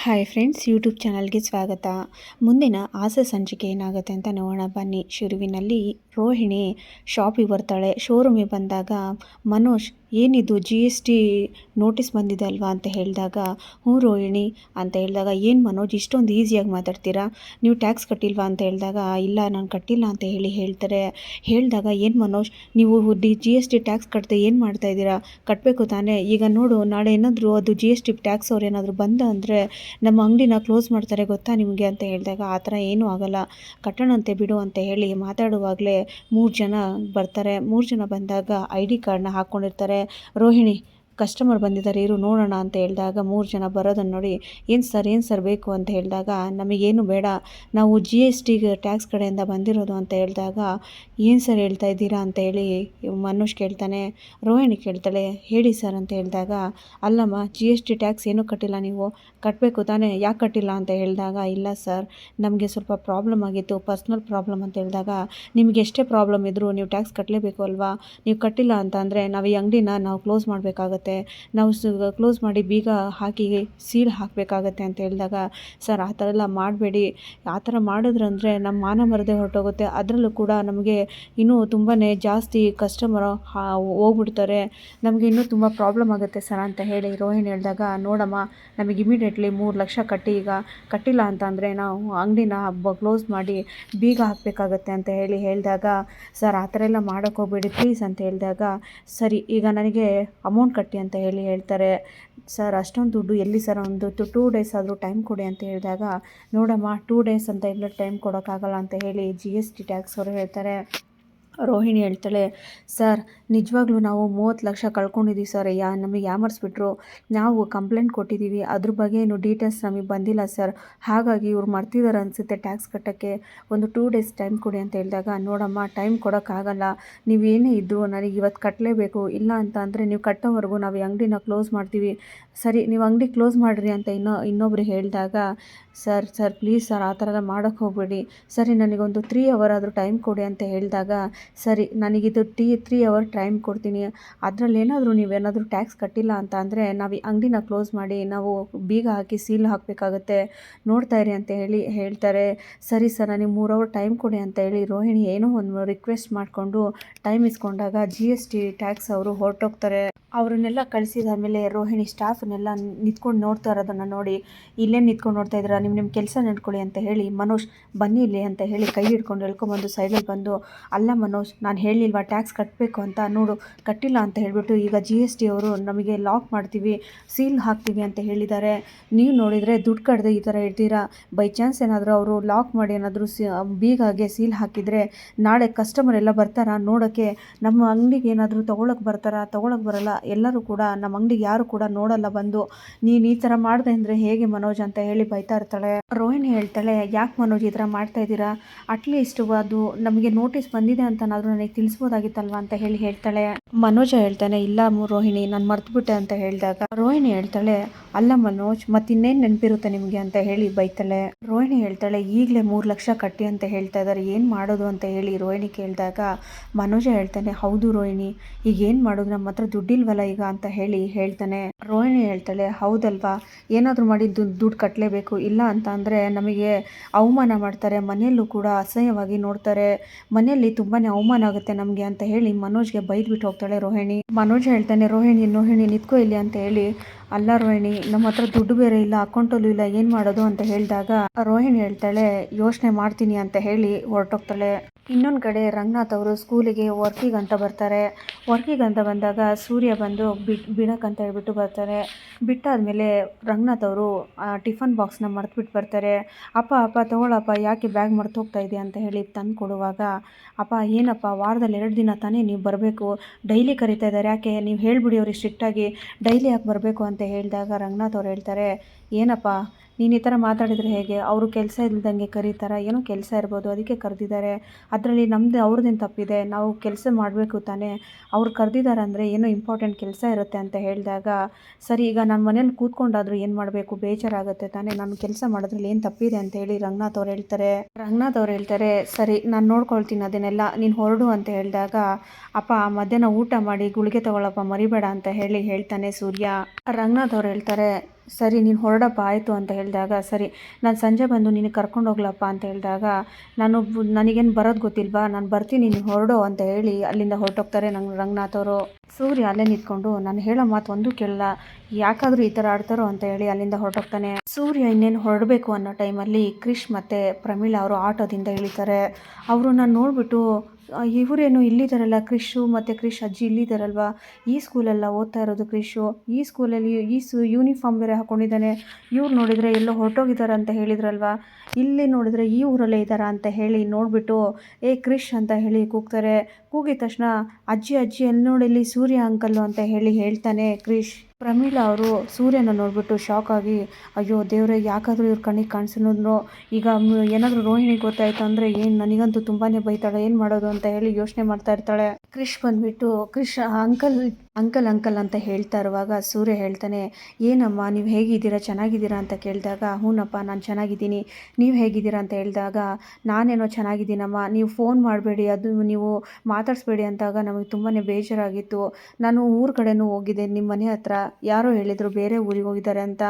Hi friends, YouTube ಚಾನಲ್ಗೆ ಸ್ವಾಗತ. ಮುಂದಿನ ಆಸೆ ಸಂಚಿಕೆ ಏನಾಗುತ್ತೆ ಅಂತ ನೋಡೋಣ ಬನ್ನಿ. ಶುರುವಿನಲ್ಲಿ ರೋಹಿಣಿ ಶಾಪಿಗೆ ಬರ್ತಾಳೆ. ಶೋರೂಮಿಗೆ ಬಂದಾಗ ಮನೋಜ್ ಏನಿದು GST ನೋಟಿಸ್ ಬಂದಿದೆ ಅಲ್ವಾ ಅಂತ ಹೇಳಿದಾಗ, ಹ್ಞೂ ರೋಹಿಣಿ ಅಂತ ಹೇಳಿದಾಗ, ಏನು ಮನೋಜ್ ಇಷ್ಟೊಂದು ಈಸಿಯಾಗಿ ಮಾತಾಡ್ತೀರಾ, ನೀವು ಟ್ಯಾಕ್ಸ್ ಕಟ್ಟಿಲ್ವಾ ಅಂತ ಹೇಳಿದಾಗ, ಇಲ್ಲ ನಾನು ಕಟ್ಟಿಲ್ಲ ಅಂತ ಹೇಳ್ತಾರೆ. ಹೇಳಿದಾಗ, ಏನು ಮನೋಜ್ ನೀವು GST ಟ್ಯಾಕ್ಸ್ ಕಟ್ಟದೆ ಏನು ಮಾಡ್ತಾ ಇದ್ದೀರಾ, ಕಟ್ಟಬೇಕು ತಾನೇ, ಈಗ ನೋಡು ನಾಳೆ ಏನಾದರೂ ಅದು GST ಟ್ಯಾಕ್ಸ್ ಅವ್ರು ಏನಾದರೂ ಬಂದ ಅಂದರೆ ನಮ್ಮ ಅಂಗಡಿನ ಕ್ಲೋಸ್ ಮಾಡ್ತಾರೆ ಗೊತ್ತಾ ನಿಮಗೆ ಅಂತ ಹೇಳಿದಾಗ, ಆ ಥರ ಏನೂ ಆಗಲ್ಲ, ಕಟ್ಟೋಣಂತೆ ಬಿಡು ಅಂತ ಹೇಳಿ ಮಾತಾಡುವಾಗಲೇ 3 ಜನ ಬರ್ತಾರೆ. 3 ಜನ ಬಂದಾಗ ID ಕಾರ್ಡ್ನ ಹಾಕ್ಕೊಂಡಿರ್ತಾರೆ. ರೋಹಿಣಿ ಕಸ್ಟಮರ್ ಬಂದಿದ್ದಾರೆ ಇರು ನೋಡೋಣ ಅಂತ ಹೇಳಿದಾಗ, 3 ಜನ ಬರೋದನ್ನು ನೋಡಿ, ಏನು ಸರ್ ಬೇಕು ಅಂತ ಹೇಳಿದಾಗ, ನಮಗೇನು ಬೇಡ, ನಾವು GST ಟ್ಯಾಕ್ಸ್ ಕಡೆಯಿಂದ ಬಂದಿರೋದು ಅಂತ ಹೇಳಿದಾಗ, ಏನು ಸರ್ ಹೇಳ್ತಾ ಇದ್ದೀರಾ ಅಂತ ಹೇಳಿ ಮನೋಜ್ ಕೇಳ್ತಾನೆ. ರೋಹಿಣಿ ಕೇಳ್ತಾಳೆ, ಹೇಳಿ ಸರ್ ಅಂತ ಹೇಳಿದಾಗ, ಅಲ್ಲಮ್ಮ GST ಟ್ಯಾಕ್ಸ್ ಏನೂ ಕಟ್ಟಿಲ್ಲ, ನೀವು ಕಟ್ಟಬೇಕು ತಾನೇ, ಯಾಕೆ ಕಟ್ಟಿಲ್ಲ ಅಂತ ಹೇಳಿದಾಗ, ಇಲ್ಲ ಸರ್ ನಮಗೆ ಸ್ವಲ್ಪ ಪ್ರಾಬ್ಲಮ್ ಆಗಿತ್ತು, ಪರ್ಸ್ನಲ್ ಪ್ರಾಬ್ಲಮ್ ಅಂತ ಹೇಳಿದಾಗ, ನಿಮಗೆ ಎಷ್ಟೇ ಪ್ರಾಬ್ಲಮ್ ಇದ್ದರೂ ನೀವು ಟ್ಯಾಕ್ಸ್ ಕಟ್ಟಲೇಬೇಕು ಅಲ್ವಾ, ನೀವು ಕಟ್ಟಿಲ್ಲ ಅಂತ ಅಂದರೆ ನಾವು ಈ ಅಂಗಡಿನ ನಾವು ಕ್ಲೋಸ್ ಮಾಡಬೇಕಾಗತ್ತೆ, ನಾವು ಕ್ಲೋಸ್ ಮಾಡಿ ಬೀಗ ಹಾಕಿ ಸೀಲ್ ಹಾಕಬೇಕಾಗತ್ತೆ ಅಂತ ಹೇಳಿದಾಗ, ಸರ್ ಆ ಥರ ಎಲ್ಲ ಮಾಡಬೇಡಿ, ಆ ಥರ ಮಾಡಿದ್ರಂದರೆ ನಮ್ಮ ಮಾನ ಮರದೇ ಹೊರಟೋಗುತ್ತೆ, ಅದರಲ್ಲೂ ಕೂಡ ನಮಗೆ ಇನ್ನೂ ತುಂಬಾ ಜಾಸ್ತಿ ಕಸ್ಟಮರ್ ಹೋಗ್ಬಿಡ್ತಾರೆ, ನಮಗೆ ಇನ್ನೂ ತುಂಬ ಪ್ರಾಬ್ಲಮ್ ಆಗುತ್ತೆ ಸರ್ ಅಂತ ಹೇಳಿ ರೋಹಿಣಿ ಹೇಳಿದಾಗ, ನೋಡಮ್ಮ ನಮಗೆ ಇಮಿಡಿಯೇಟ್ಲಿ 3 ಲಕ್ಷ ಕಟ್ಟಿ, ಈಗ ಕಟ್ಟಿಲ್ಲ ಅಂತ ಅಂದರೆ ನಾವು ಅಂಗಡಿನ ಕ್ಲೋಸ್ ಮಾಡಿ ಬೀಗ ಹಾಕಬೇಕಾಗತ್ತೆ ಅಂತ ಹೇಳಿದಾಗ, ಸರ್ ಆ ಥರ ಎಲ್ಲ ಮಾಡೋಕ್ಕೆ ಹೋಗ್ಬೇಡಿ ಪ್ಲೀಸ್ ಅಂತ ಹೇಳಿದಾಗ, ಸರಿ ಈಗ ನನಗೆ ಅಮೌಂಟ್ ಕಟ್ಟಿ ಅಂತ ಹೇಳ್ತಾರೆ. ಸರ್ ಅಷ್ಟೊಂದು ದುಡ್ಡು ಎಲ್ಲಿ ಸರ್, ಒಂದು 2 ಡೇಸ್ ಆದರೂ ಟೈಮ್ ಕೊಡಿ ಅಂತ ಹೇಳಿದಾಗ, ನೋಡಮ್ಮ 2 ಡೇಸ್ ಅಂತ ಎಲ್ಲ ಟೈಮ್ ಕೊಡೋಕ್ಕಾಗಲ್ಲ ಅಂತ ಹೇಳಿ GST ಟ್ಯಾಕ್ಸ್ ಅವರು ಹೇಳ್ತಾರೆ. ರೋಹಿಣಿ ಹೇಳ್ತಾಳೆ, ಸರ್ ನಿಜವಾಗ್ಲೂ ನಾವು 30 ಲಕ್ಷ ಕಳ್ಕೊಂಡಿದ್ದೀವಿ ಸರ್, ನಮಗೆ ಯಾಮರ್ಸ್ಬಿಟ್ರು, ನಾವು ಕಂಪ್ಲೇಂಟ್ ಕೊಟ್ಟಿದ್ದೀವಿ, ಅದ್ರ ಬಗ್ಗೆ ಏನು ಡೀಟೇಲ್ಸ್ ನಮಗೆ ಬಂದಿಲ್ಲ ಸರ್, ಹಾಗಾಗಿ ಇವ್ರು ಮರ್ತಿದ್ದಾರೆ ಅನಿಸುತ್ತೆ ಟ್ಯಾಕ್ಸ್ ಕಟ್ಟೋಕ್ಕೆ, ಒಂದು 2 ಡೇಸ್ ಟೈಮ್ ಕೊಡಿ ಅಂತ ಹೇಳಿದಾಗ, ನೋಡಮ್ಮ ಟೈಮ್ ಕೊಡೋಕ್ಕಾಗಲ್ಲ, ನೀವೇನೇ ಇದ್ದರೂ ನನಗೆ ಇವತ್ತು ಕಟ್ಟಲೇಬೇಕು, ಇಲ್ಲ ಅಂತ ಅಂದರೆ ನೀವು ಕಟ್ಟೋವರೆಗೂ ನಾವು ಈ ಅಂಗಡಿನ ಕ್ಲೋಸ್ ಮಾಡ್ತೀವಿ, ಸರಿ ನೀವು ಅಂಗಡಿ ಕ್ಲೋಸ್ ಮಾಡಿರಿ ಅಂತ ಇನ್ನೊಬ್ರು ಹೇಳಿದಾಗ, ಸರ್ ಪ್ಲೀಸ್ ಸರ್ ಆ ಥರ ಎಲ್ಲ ಮಾಡೋಕ್ಕೆ ಹೋಗಬೇಡಿ, ಸರಿ ನನಗೊಂದು 3 ಅವರ್ ಆದರೂ ಟೈಮ್ ಕೊಡಿ ಅಂತ ಹೇಳಿದಾಗ, ಸರಿ ನನಗಿದು 3 ಅವರ್ ಟೈಮ್ ಕೊಡ್ತೀನಿ, ಅದರಲ್ಲಿ ಏನಾದರೂ ನೀವೇನಾದರೂ ಟ್ಯಾಕ್ಸ್ ಕಟ್ಟಿಲ್ಲ ಅಂತ ಅಂದರೆ ನಾವು ಈ ಅಂಗಡಿನ ಕ್ಲೋಸ್ ಮಾಡಿ ನಾವು ಬೀಗ ಹಾಕಿ ಸೀಲ್ ಹಾಕಬೇಕಾಗತ್ತೆ, ನೋಡ್ತಾ ಇರಿ ಅಂತ ಹೇಳ್ತಾರೆ. ಸರಿ ಸರ್ ನನಗೆ 3 ಅವರ್ ಟೈಮ್ ಕೊಡಿ ಅಂತ ಹೇಳಿ ರೋಹಿಣಿ ಏನೋ ಒಂದು ರಿಕ್ವೆಸ್ಟ್ ಮಾಡಿಕೊಂಡು ಟೈಮ್ ಇಸ್ಕೊಂಡಾಗ GST ಟ್ಯಾಕ್ಸ್ ಅವರು ಹೊರಟೋಗ್ತಾರೆ. ಅವರನ್ನೆಲ್ಲ ಕಳಿಸಿದಾದ್ಮೇಲೆ ರೋಹಿಣಿ ಸ್ಟಾಫನ್ನೆಲ್ಲ ನಿಂತ್ಕೊಂಡು ನೋಡ್ತಾ ಇರೋದನ್ನು ನೋಡಿ, ಇಲ್ಲೇ ನಿಂತ್ಕೊಂಡು ನೋಡ್ತಾ ಇದ್ದೀರಾ, ನಿಮ್ಮ ಕೆಲಸ ನಡ್ಕೊಳ್ಳಿ ಅಂತ ಹೇಳಿ, ಮನೋಜ್ ಬನ್ನಿ ಇಲ್ಲಿ ಅಂತ ಹೇಳಿ ಕೈ ಹಿಡ್ಕೊಂಡು ಎಳ್ಕೊಂಬಂದು ಸೈಡಲ್ಲಿ ಬಂದು, ಅಲ್ಲ ಮನೋಜ್ ನಾನು ಹೇಳಿಲ್ವಾ ಟ್ಯಾಕ್ಸ್ ಕಟ್ಟಬೇಕು ಅಂತ, ನೋಡು ಕಟ್ಟಿಲ್ಲ ಅಂತ ಹೇಳಿಬಿಟ್ಟು ಈಗ GST ಅವರು ನಮಗೆ ಲಾಕ್ ಮಾಡ್ತೀವಿ, ಸೀಲ್ ಹಾಕ್ತೀವಿ ಅಂತ ಹೇಳಿದ್ದಾರೆ, ನೀವು ನೋಡಿದರೆ ದುಡ್ಡು ಕಟ್ಟದೆ ಈ ಥರ ಇಡ್ತೀರಾ, ಬೈ ಚಾನ್ಸ್ ಏನಾದರೂ ಅವರು ಲಾಕ್ ಮಾಡಿ ಏನಾದರೂ ಬೀಗಾಗೆ ಸೀಲ್ ಹಾಕಿದರೆ ನಾಳೆ ಕಸ್ಟಮರ್ ಎಲ್ಲ ಬರ್ತಾರಾ ನೋಡೋಕ್ಕೆ, ನಮ್ಮ ಅಂಗಡಿಗೆ ಏನಾದರೂ ತೊಗೊಳಕ್ಕೆ ಬರಲ್ಲ, ಎಲ್ಲರೂ ಕೂಡ ನಮ್ಮ ಅಂಗಡಿಗೆ ಯಾರು ಕೂಡ ನೋಡಲ್ಲ ಬಂದು, ನೀನು ಈ ಥರ ಮಾಡಿದೆ ಅಂದರೆ ಹೇಗೆ ಮನೋಜ್ ಅಂತ ಹೇಳಿ ಬೈತಾ ಇರ್ತಾಳೆ. ರೋಹಿಣಿ ಹೇಳ್ತಾಳೆ, ಯಾಕೆ ಮನೋಜ್ ಈ ಥರ ಮಾಡ್ತಾ ಇದ್ದೀರಾ, ಅಟ್ಲೀಸ್ಟ್ ಅದು ನಮಗೆ ನೋಟಿಸ್ ಬಂದಿದೆ ಅಂತನಾದರೂ ನನಗೆ ತಿಳಿಸ್ಬೋದಾಗಿತ್ತಲ್ವಾ ಅಂತ ಹೇಳ್ತಾಳೆ. ಮನೋಜ ಹೇಳ್ತಾನೆ, ಇಲ್ಲ ರೋಹಿಣಿ ನಾನು ಮರ್ತುಬಿಟ್ಟೆ ಅಂತ ಹೇಳಿದಾಗ, ರೋಹಿಣಿ ಹೇಳ್ತಾಳೆ, ಅಲ್ಲ ಮನೋಜ್ ಮತ್ತಿನ್ನೇನು ನೆನಪಿರುತ್ತೆ ನಿಮಗೆ ಅಂತ ಹೇಳಿ ಬೈತಾಳೆ. ರೋಹಿಣಿ ಹೇಳ್ತಾಳೆ, ಈಗಲೇ 3 ಲಕ್ಷ ಕಟ್ಟಿ ಅಂತ ಹೇಳ್ತಾ ಇದ್ದಾರೆ, ಏನು ಮಾಡೋದು ಅಂತ ಹೇಳಿ ರೋಹಿಣಿ ಕೇಳಿದಾಗ, ಮನೋಜ ಹೇಳ್ತಾನೆ, ಹೌದು ರೋಹಿಣಿ ಈಗ ಏನು ಮಾಡೋದು, ನಮ್ಮ ಹತ್ರ ದುಡ್ಡಿಲ್ವಲ್ಲ ಈಗ ಅಂತ ಹೇಳ್ತಾನೆ. ರೋಹಿಣಿ ಹೇಳ್ತಾಳೆ, ಹೌದಲ್ವಾ ಏನಾದರೂ ಮಾಡಿ ದುಡ್ಡು ಕಟ್ಟಲೇಬೇಕು, ಇಲ್ಲ ಅಂತ ಅಂದರೆ ನಮಗೆ ಅವಮಾನ ಮಾಡ್ತಾರೆ, ಮನೆಯಲ್ಲೂ ಕೂಡ ಅಸಹ್ಯವಾಗಿ ನೋಡ್ತಾರೆ, ಮನೆಯಲ್ಲಿ ತುಂಬಾ ಅವಮಾನ ಆಗುತ್ತೆ ನಮಗೆ ಅಂತ ಹೇಳಿ ಮನೋಜ್ಗೆ ಬೈದ್ಬಿಟ್ಟು ಹೋಗ್ತಾಳೆ ರೋಹಿಣಿ. ಮನೋಜ್ ಹೇಳ್ತಾನೆ, ರೋಹಿಣಿ ನಿಂತ್ಕೋ ಇಲ್ಲಿ ಅಂತ ಹೇಳಿ, ಅಲ್ಲ ರೋಹಿಣಿ ನಮ್ಮ ಹತ್ರ ದುಡ್ಡು ಬೇರೆ ಇಲ್ಲ, ಅಕೌಂಟಲ್ಲೂ ಇಲ್ಲ, ಏನು ಮಾಡೋದು ಅಂತ ಹೇಳಿದಾಗ, ರೋಹಿಣಿ ಹೇಳ್ತಾಳೆ, ಯೋಚನೆ ಮಾಡ್ತೀನಿ ಅಂತ ಹೇಳಿ ಹೊರಟೋಗ್ತಾಳೆ. ಇನ್ನೊಂದು ಕಡೆ ರಂಗನಾಥ್ ಅವರು ಸ್ಕೂಲಿಗೆ ವರ್ಕಿಗೆ ಅಂತ ಬರ್ತಾರೆ. ವರ್ಕಿಗೆ ಅಂತ ಬಂದಾಗ ಸೂರ್ಯ ಬಂದು ಬಿಡಕ್ಕಂತ ಹೇಳ್ಬಿಟ್ಟು ಬರ್ತಾರೆ. ಬಿಟ್ಟಾದಮೇಲೆ ರಂಗನಾಥ್ ಅವರು ಟಿಫನ್ ಬಾಕ್ಸ್ನ ಮರೆತುಬಿಟ್ಟು ಬರ್ತಾರೆ. ಅಪ್ಪ ತಗೊಳಪ್ಪ, ಯಾಕೆ ಬ್ಯಾಗ್ ಮರ್ತು ಹೋಗ್ತಾ ಇದೆಯಾ ಅಂತ ಹೇಳಿ ತಂದು ಕೊಡುವಾಗ, ಅಪ್ಪ ಏನಪ್ಪ ವಾರದಲ್ಲಿ 2 ದಿನ ತಾನೇ ನೀವು ಬರಬೇಕು, ಡೈಲಿ ಕರೀತಾ ಇದ್ದಾರೆ, ಯಾಕೆ ನೀವು ಹೇಳ್ಬಿಡಿ ಅವ್ರಿಗೆ ಸ್ಟ್ರಿಕ್ಟಾಗಿ ಡೈಲಿ ಯಾಕೆ ಬರಬೇಕು ಅಂತ ಹೇಳಿದಾಗ, ರಂಗನಾಥ್ ಅವ್ರು ಹೇಳ್ತಾರೆ, ಏನಪ್ಪ ನೀನು ಈ ಥರ ಮಾತಾಡಿದರೆ ಹೇಗೆ, ಅವರು ಕೆಲಸ ಇಲ್ದಂಗೆ ಕರೀತಾರ, ಏನೋ ಕೆಲಸ ಇರ್ಬೋದು ಅದಕ್ಕೆ ಕರೆದಿದ್ದಾರೆ, ಅದರಲ್ಲಿ ಅವ್ರದ್ದೇನು ತಪ್ಪಿದೆ, ನಾವು ಕೆಲಸ ಮಾಡಬೇಕು ತಾನೇ, ಅವ್ರು ಕರೆದಿದ್ದಾರೆ ಅಂದರೆ ಏನೋ ಇಂಪಾರ್ಟೆಂಟ್ ಕೆಲಸ ಇರುತ್ತೆ ಅಂತ ಹೇಳಿದಾಗ, ಸರಿ ಈಗ ನಾನು ಮನೇಲಿ ಕೂತ್ಕೊಂಡಾದರೂ ಏನು ಮಾಡಬೇಕು, ಬೇಜಾರಾಗುತ್ತೆ ತಾನೇ, ನಾನು ಕೆಲಸ ಮಾಡೋದ್ರಲ್ಲಿ ಏನು ತಪ್ಪಿದೆ ಅಂತ ಹೇಳಿ ರಂಗನಾಥ್ ಅವ್ರು ಹೇಳ್ತಾರೆ. ಸರಿ ನಾನು ನೋಡ್ಕೊಳ್ತೀನಿ ಅದನ್ನೆಲ್ಲ, ನೀನು ಹೊರಡು ಅಂತ ಹೇಳಿದಾಗ, ಅಪ್ಪ ಮಧ್ಯಾಹ್ನ ಊಟ ಮಾಡಿ ಗುಳಿಗೆ ತಗೊಳ್ಳಪ್ಪ ಮರಿಬೇಡ ಅಂತ ಹೇಳ್ತಾನೆ ಸೂರ್ಯ. ರಂಗನಾಥ್ ಅವ್ರು ಹೇಳ್ತಾರೆ, ಸರಿ ನೀನು ಹೊರಡಪ್ಪ ಆಯಿತು ಅಂತ ಹೇಳಿದಾಗ, ಸರಿ ನಾನು ಸಂಜೆ ಬಂದು ನಿನಗೆ ಕರ್ಕೊಂಡು ಹೋಗ್ಲಪ್ಪ ಅಂತ ಹೇಳಿದಾಗ, ನನಗೇನು ಬರೋದು ಗೊತ್ತಿಲ್ವಾ, ನಾನು ಬರ್ತೀನಿ ನೀನು ಹೊರಡು ಅಂತ ಹೇಳಿ ಅಲ್ಲಿಂದ ಹೊರಟೋಗ್ತಾರೆ ರಂಗನಾಥ್ ಅವರು. ಸೂರ್ಯ ಅಲ್ಲೇ ನಿಂತ್ಕೊಂಡು ನಾನು ಹೇಳೋ ಮಾತು ಒಂದೂ ಕೇಳಲ್ಲ, ಯಾಕಾದರೂ ಈ ಥರ ಆಡ್ತಾರೋ ಅಂತ ಹೇಳಿ ಅಲ್ಲಿಂದ ಹೊರಟೋಗ್ತಾನೆ. ಸೂರ್ಯ ಇನ್ನೇನು ಹೊರಡಬೇಕು ಅನ್ನೋ ಟೈಮಲ್ಲಿ ಕ್ರಿಶ್ ಮತ್ತು ಪ್ರಮೀಳಾ ಅವರು ಆಟೋದಿಂದ ಇಳಿತಾರೆ. ಅವ್ರನ್ನ ನೋಡಿಬಿಟ್ಟು ಇವರೇನು ಇಲ್ಲಿದ್ದಾರಲ್ಲ, ಕ್ರಿಶು ಮತ್ತು ಕ್ರಿಶ್ ಅಜ್ಜಿ ಇಲ್ಲಿದ್ದಾರಲ್ವ, ಈ ಸ್ಕೂಲೆಲ್ಲ ಓದ್ತಾ ಇರೋದು ಕ್ರಿಶು, ಈ ಸ್ಕೂಲಲ್ಲಿ ಯೂನಿಫಾರ್ಮ್ ಬೇರೆ ಹಾಕ್ಕೊಂಡಿದ್ದಾನೆ, ಇವ್ರು ನೋಡಿದರೆ ಎಲ್ಲೋ ಹೊರಟೋಗಿದ್ದಾರೆ ಅಂತ ಹೇಳಿದ್ರಲ್ವ, ಇಲ್ಲಿ ನೋಡಿದರೆ ಈ ಊರಲ್ಲೇ ಇದ್ದಾರಾ ಅಂತ ಹೇಳಿ ನೋಡಿಬಿಟ್ಟು ಏ ಕ್ರಿಶ್ ಅಂತ ಹೇಳಿ ಕೂಗ್ತಾರೆ. ಕೂಗಿದ ತಕ್ಷಣ ಅಜ್ಜಿ ಅಜ್ಜಿ ಎಲ್ಲಿ ನೋಡಿಲ್ಲಿ ಸೂರ್ಯ ಅಂಕಲ್ಲು ಅಂತ ಹೇಳಿ ಹೇಳ್ತಾನೆ ಕ್ರಿಶ್. ಪ್ರಮೀಳಾ ಅವರು ಸೂರ್ಯನ ನೋಡಿಬಿಟ್ಟು ಶಾಕ್ ಆಗಿ, ಅಯ್ಯೋ ದೇವ್ರೆ, ಯಾಕಾದರೂ ಇವ್ರ ಕಣ್ಣಿಗೆ ಕಾಣಿಸಿದ್ರು, ಈಗ ಏನಾದರೂ ರೋಹಿಣಿಗೆ ಗೊತ್ತಾಯ್ತು ಅಂದರೆ ಏನು ನನಗಂತೂ ತುಂಬಾ ಬೈತಾಳೆ, ಏನು ಮಾಡೋದು ಅಂತ ಹೇಳಿ ಯೋಚನೆ ಮಾಡ್ತಾ ಇರ್ತಾಳೆ. ಕ್ರಿಶ್ ಬಂದುಬಿಟ್ಟು ಕ್ರಿಶ್ ಅಂಕಲ್ ಅಂಕಲ್ ಅಂಕಲ್ ಅಂತ ಹೇಳ್ತಾ ಇರುವಾಗ ಸೂರ್ಯ ಹೇಳ್ತಾನೆ, ಏನಮ್ಮ ನೀವು ಹೇಗಿದ್ದೀರಾ, ಚೆನ್ನಾಗಿದ್ದೀರಾ ಅಂತ ಕೇಳಿದಾಗ, ಹ್ಞೂನಪ್ಪ ನಾನು ಚೆನ್ನಾಗಿದ್ದೀನಿ, ನೀವು ಹೇಗಿದ್ದೀರಾ ಅಂತ ಹೇಳಿದಾಗ, ನಾನೇನೋ ಚೆನ್ನಾಗಿದ್ದೀನಮ್ಮ, ನೀವು ಫೋನ್ ಮಾಡಬೇಡಿ, ಅದು ನೀವು ಮಾತಾಡಿಸ್ಬೇಡಿ ಅಂತಾಗ ನಮಗೆ ತುಂಬಾ ಬೇಜಾರಾಗಿತ್ತು, ನಾನು ಊರ ಕಡೆನೂ ಹೋಗಿದ್ದೆ, ನಿಮ್ಮ ಮನೆ ಹತ್ರ ಯಾರೋ ಹೇಳಿದರು ಬೇರೆ ಊರಿಗೆ ಹೋಗಿದ್ದಾರೆ ಅಂತ,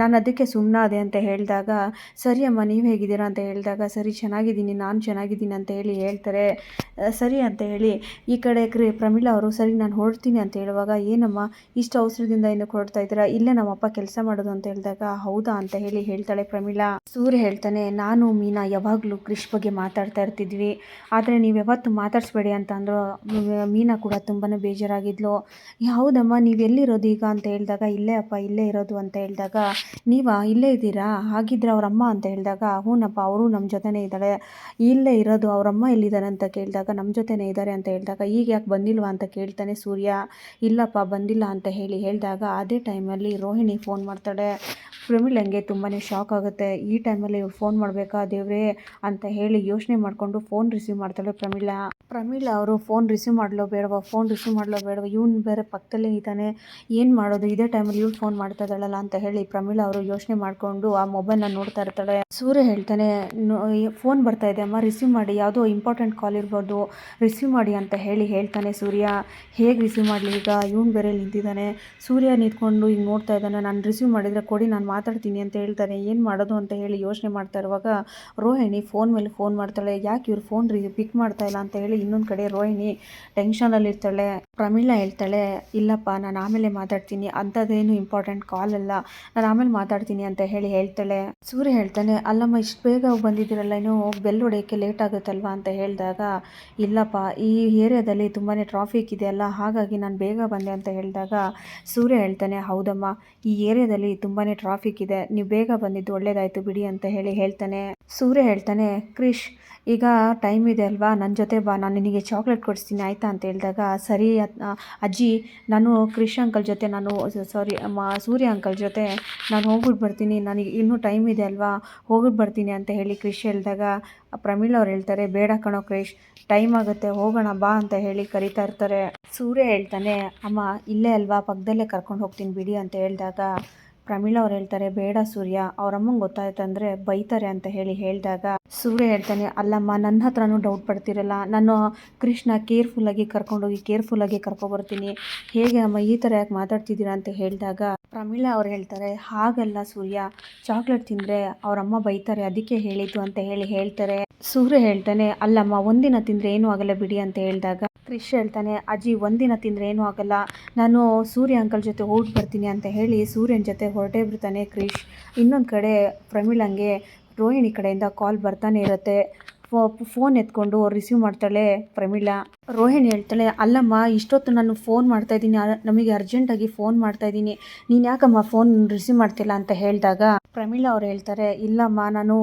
ನಾನು ಅದಕ್ಕೆ ಸುಮ್ಮನಾದೆ ಅಂತ ಹೇಳಿದಾಗ, ಸರಿ ಅಮ್ಮ ನೀವು ಹೇಗಿದ್ದೀರಾ ಅಂತ ಹೇಳಿದಾಗ, ಸರಿ ಚೆನ್ನಾಗಿದ್ದೀನಿ, ನಾನು ಚೆನ್ನಾಗಿದ್ದೀನಿ ಅಂತ ಹೇಳಿ ಹೇಳ್ತಾರೆ. ಸರಿ ಅಂತ ಹೇಳಿ ಈ ಕಡೆ ಪ್ರಮೀಳಾ ಅವರು, ಸರಿ ನಾನು ಹೊರಡ್ತೀನಿ ಅಂತ ಹೇಳುವಾಗ, ಏನಮ್ಮ ಇಷ್ಟು ಅವಸರದಿಂದ ಏನಕ್ಕೆ ಹೊರಡ್ತಾ ಇದ್ದೀರಾ, ಇಲ್ಲೇ ನಮ್ಮಪ್ಪ ಕೆಲಸ ಮಾಡೋದು ಅಂತ ಹೇಳಿದಾಗ, ಹೌದಾ ಅಂತ ಹೇಳಿ ಹೇಳ್ತಾಳೆ ಪ್ರಮೀಳಾ. ಸೂರ್ಯ ಹೇಳ್ತಾನೆ, ನಾನು ಮೀನಾ ಯಾವಾಗಲೂ ಕ್ರಿಶ್ ಬಗ್ಗೆ ಮಾತಾಡ್ತಾ ಇರ್ತಿದ್ವಿ, ಆದರೆ ನೀವು ಯಾವತ್ತು ಮಾತಾಡಿಸ್ಬೇಡಿ ಅಂತ ಅಂದರು. ಮೀನಾ ಕೂಡ ತುಂಬಾ ಬೇಜಾರಾಗಿದ್ಲು. ಹೌದಮ್ಮ ನೀವು ಎಲ್ಲಿರೋದು ಈಗ ಅಂತ ಹೇಳಿದಾಗ, ಇಲ್ಲೇ ಅಪ್ಪ ಇಲ್ಲೇ ಇರೋದು ಅಂತ ಹೇಳಿದಾಗ, ನೀವಾ ಇಲ್ಲೇ ಇದ್ದೀರಾ, ಹಾಗಿದ್ರೆ ಅವರಮ್ಮ ಅಂತ ಹೇಳಿದಾಗ, ಹ್ಞೂನಪ್ಪ ಅವರು ನಮ್ಮ ಜೊತೆನೇ ಇದ್ದಾಳೆ, ಇಲ್ಲೇ ಇರೋದು, ಅವರಮ್ಮ ಎಲ್ಲಿದ್ದಾರೆ ಅಂತ ಕೇಳಿದಾಗ, ನಮ್ಮ ಜೊತೆನೇ ಇದ್ದಾರೆ ಅಂತ ಹೇಳಿದಾಗ, ಈಗ ಯಾಕೆ ಬಂದಿಲ್ವಾ ಅಂತ ಕೇಳ್ತಾನೆ ಸೂರ್ಯ. ಇಲ್ಲಪ್ಪ ಬಂದಿಲ್ಲ ಅಂತ ಹೇಳಿ ಹೇಳಿದಾಗ, ಅದೇ ಟೈಮಲ್ಲಿ ರೋಹಿಣಿ ಫೋನ್ ಮಾಡ್ತಾಳೆ. ಪ್ರಮೀಳಂಗೆ ತುಂಬಾ ಶಾಕ್ ಆಗುತ್ತೆ, ಈ ಟೈಮಲ್ಲಿ ಇವ್ರು ಫೋನ್ ಮಾಡಬೇಕಾ ದೇವ್ರೇ ಅಂತ ಹೇಳಿ ಯೋಚನೆ ಮಾಡಿಕೊಂಡು ಫೋನ್ ರಿಸೀವ್ ಮಾಡ್ತಾಳೆ ಪ್ರಮೀಳಾ ಅವರು. ಫೋನ್ ರಿಸೀವ್ ಮಾಡಲೋ ಬೇಡವಾ, ಇವನು ಬೇರೆ ಪಕ್ಕದಲ್ಲೇ ಇದ್ದಾನೆ, ಏನು ಮಾಡೋದು, ಇದೇ ಟೈಮಲ್ಲಿ ಇವ್ರು ಫೋನ್ ಮಾಡ್ತಾ ಇದ್ದಾಳಲ್ಲ ಅಂತ ಹೇಳಿ ಪ್ರಮೀಳಾ ಅವರು ಯೋಚನೆ ಮಾಡಿಕೊಂಡು ಆ ಮೊಬೈಲ್ನ ನೋಡ್ತಾ ಇರ್ತಾಳೆ. ಸೂರ್ಯ ಹೇಳ್ತಾನೆ, ಫೋನ್ ಬರ್ತಾ ಇದೆ ಅಮ್ಮ, ರಿಸೀವ್ ಮಾಡಿ, ಯಾವುದೋ ಇಂಪಾರ್ಟೆಂಟ್ ಕಾಲ್ ಇರ್ಬೋದು, ರಿಸೀವ್ ಮಾಡಿ ಅಂತ ಹೇಳ್ತಾನೆ ಸೂರ್ಯ. ಹೇಗೆ ರಿಸೀವ್ ಮಾಡಲಿ ಈಗ, ಇವನು ಬೇರೆ ನಿಂತಿದ್ದಾನೆ. ಸೂರ್ಯ ನಿಂತ್ಕೊಂಡು ಹಿಂಗೆ ನೋಡ್ತಾ ಇದ್ದಾನೆ, ನಾನು ರಿಸೀವ್ ಮಾಡಿದರೆ ಕೊಡಿ ನಾನು ಮಾತಾಡ್ತೀನಿ ಅಂತ ಹೇಳ್ತಾನೆ. ಏನು ಮಾಡೋದು ಅಂತ ಹೇಳಿ ಯೋಚನೆ ಮಾಡ್ತಾ ಇರುವಾಗ ರೋಹಿಣಿ ಫೋನ್ ಮೇಲೆ ಫೋನ್ ಮಾಡ್ತಾಳೆ. ಯಾಕೆ ಇವ್ರು ಫೋನ್ ಪಿಕ್ ಮಾಡ್ತಾ ಇಲ್ಲ ಅಂತ ಹೇಳಿ ಇನ್ನೊಂದು ಕಡೆ ರೋಹಿಣಿ ಟೆನ್ಷನಲ್ಲಿರ್ತಾಳೆ. ಪ್ರಮೀಳಾ ಹೇಳ್ತಾಳೆ, ಇಲ್ಲಪ್ಪ ನಾನು ಆಮೇಲೆ ಮಾತಾಡ್ತೀನಿ, ಅಂಥದ್ದೇನು ಇಂಪಾರ್ಟೆಂಟ್ ಕಾಲ್ ಅಲ್ಲ, ನಾನು ಆಮೇಲೆ ಮಾತಾಡ್ತೀನಿ ಅಂತ ಹೇಳಿ ಹೇಳ್ತಾಳೆ. ಸೂರ್ಯ ಹೇಳ್ತಾನೆ, ಅಲ್ಲಮ್ಮ ಇಷ್ಟು ಬೇಗ ಬಂದಿದ್ದೀರಲ್ಲ, ಇನ್ನೂ ಬೆಲ್ ಹೊಡೆಯೋಕ್ಕೆ ಲೇಟ್ ಆಗುತ್ತಲ್ವಾ ಅಂತ ಹೇಳಿದಾಗ, ಇಲ್ಲಪ್ಪ ಈ ಏರಿಯಾದಲ್ಲಿ ತುಂಬಾ ಟ್ರಾಫಿಕ್ ಇದೆಯಲ್ಲ, ಹಾಗಾಗಿ ನಾನು ಬೇಗ ಬಂದೆ ಅಂತ ಹೇಳಿದಾಗ, ಸೂರ್ಯ ಹೇಳ್ತಾನೆ, ಹೌದಮ್ಮ ಈ ಏರಿಯಾದಲ್ಲಿ ತುಂಬಾ ಟ್ರಾಫಿಕ್ ಇದೆ, ನೀವು ಬೇಗ ಬಂದಿದ್ದು ಒಳ್ಳೇದಾಯಿತು ಬಿಡಿ ಅಂತ ಹೇಳಿ ಹೇಳ್ತಾನೆ. ಸೂರ್ಯ ಹೇಳ್ತಾನೆ, ಕ್ರಿಶ್ ಈಗ ಟೈಮ್ ಇದೆ ಅಲ್ವಾ, ನನ್ನ ಜೊತೆ ಬಾ, ನಾನು ನಿನಗೆ ಚಾಕ್ಲೇಟ್ ಕೊಡಿಸ್ತೀನಿ ಆಯಿತಾ ಅಂತ ಹೇಳಿದಾಗ, ಸರಿ ಅಜ್ಜಿ, ನಾನು ಕ್ರಿಶ್ ಅಂಕಲ್ ಜೊತೆ ಸೂರ್ಯ ಅಂಕಲ್ ಜೊತೆ ನಾನು ಹೋಗ್ಬಿಟ್ಟು ಬರ್ತೀನಿ, ನನಗೆ ಇನ್ನೂ ಟೈಮ್ ಇದೆ ಅಲ್ವಾ, ಹೋಗ್ಬಿಟ್ಟು ಬರ್ತೀನಿ ಅಂತ ಹೇಳಿ ಕ್ರಿಶ್ ಹೇಳಿದಾಗ, ಪ್ರಮೀಳಾ ಅವ್ರು ಹೇಳ್ತಾರೆ, ಬೇಡ ಕಣೋ ಕ್ರಿಶ್, ಟೈಮ್ ಆಗುತ್ತೆ, ಹೋಗೋಣ ಬಾ ಅಂತ ಹೇಳಿ ಕರಿತಾ ಇರ್ತಾರೆ. ಸೂರ್ಯ ಹೇಳ್ತಾನೆ, ಅಮ್ಮ ಇಲ್ಲೇ ಅಲ್ವಾ, ಪಕ್ಕದಲ್ಲೇ ಕರ್ಕೊಂಡು ಹೋಗ್ತೀನಿ ಬಿಡಿ ಅಂತ ಹೇಳಿದಾಗ, ಪ್ರಮೀಳಾ ಅವ್ರು ಹೇಳ್ತಾರೆ, ಬೇಡ ಸೂರ್ಯ, ಅವ್ರಮ್ಮಂಗೆ ಗೊತ್ತಾಯ್ತಂದರೆ ಬೈತಾರೆ ಅಂತ ಹೇಳಿದಾಗ, ಸೂರ್ಯ ಹೇಳ್ತಾನೆ, ಅಲ್ಲಮ್ಮ ನನ್ನ ಹತ್ರನೂ ಡೌಟ್ ಪಡ್ತಿರಲ್ಲ, ನಾನು ಕೃಷ್ಣ ಕೇರ್ಫುಲ್ಲಾಗಿ ಕರ್ಕೊಬರ್ತೀನಿ, ಹೇಗೆ ಅಮ್ಮ ಈ ಥರ ಯಾಕೆ ಮಾತಾಡ್ತಿದ್ದೀರಾ ಅಂತ ಹೇಳಿದಾಗ, ಪ್ರಮೀಳಾ ಅವ್ರು ಹೇಳ್ತಾರೆ, ಹಾಗಲ್ಲ ಸೂರ್ಯ, ಚಾಕ್ಲೇಟ್ ತಿಂದರೆ ಅವರಮ್ಮ ಬೈತಾರೆ, ಅದಕ್ಕೆ ಹೇಳಿದ್ದು ಅಂತ ಹೇಳ್ತಾರೆ. ಸೂರ್ಯ ಹೇಳ್ತಾನೆ, ಅಲ್ಲಮ್ಮ ಒಂದಿನ ತಿಂದರೆ ಏನೂ ಆಗಲ್ಲ ಬಿಡಿ ಅಂತ ಹೇಳಿದಾಗ, ಕ್ರಿಶ್ ಹೇಳ್ತಾನೆ, ಅಜ್ಜಿ ಒಂದಿನ ತಿಂದರೆ ಏನೂ ಆಗಲ್ಲ, ನಾನು ಸೂರ್ಯ ಅಂಕಲ್ ಜೊತೆ ಹೋಗಿ ಬರ್ತೀನಿ ಅಂತ ಹೇಳಿ ಸೂರ್ಯನ ಜೊತೆ ಹೊರಟೇ ಬಿಡ್ತಾನೆ ಕ್ರಿಶ್. ಇನ್ನೊಂದು ಕಡೆ ಪ್ರಮೀಳಂಗೆ ರೋಹಿಣಿ ಕಡೆಯಿಂದ ಕಾಲ್ ಬರ್ತಾನೆ ಇರುತ್ತೆ. ಫೋನ್ ಎತ್ಕೊಂಡು ರಿಸೀವ್ ಮಾಡ್ತಾಳೆ ಪ್ರಮೀಳಾ. ರೋಹಿಣಿ ಹೇಳ್ತಾಳೆ, ಅಲ್ಲಮ್ಮ ಇಷ್ಟೊತ್ತು ನಾನು ಫೋನ್ ಮಾಡ್ತಾಯಿದ್ದೀನಿ, ನಮಗೆ ಅರ್ಜೆಂಟಾಗಿ ಫೋನ್ ಮಾಡ್ತಾಯಿದ್ದೀನಿ, ನೀನು ಯಾಕಮ್ಮ ಫೋನ್ ರಿಸೀವ್ ಮಾಡ್ತಿಲ್ಲ ಅಂತ ಹೇಳಿದಾಗ, ಪ್ರಮೀಳಾ ಅವ್ರು ಹೇಳ್ತಾರೆ, ಇಲ್ಲಮ್ಮ ನಾನು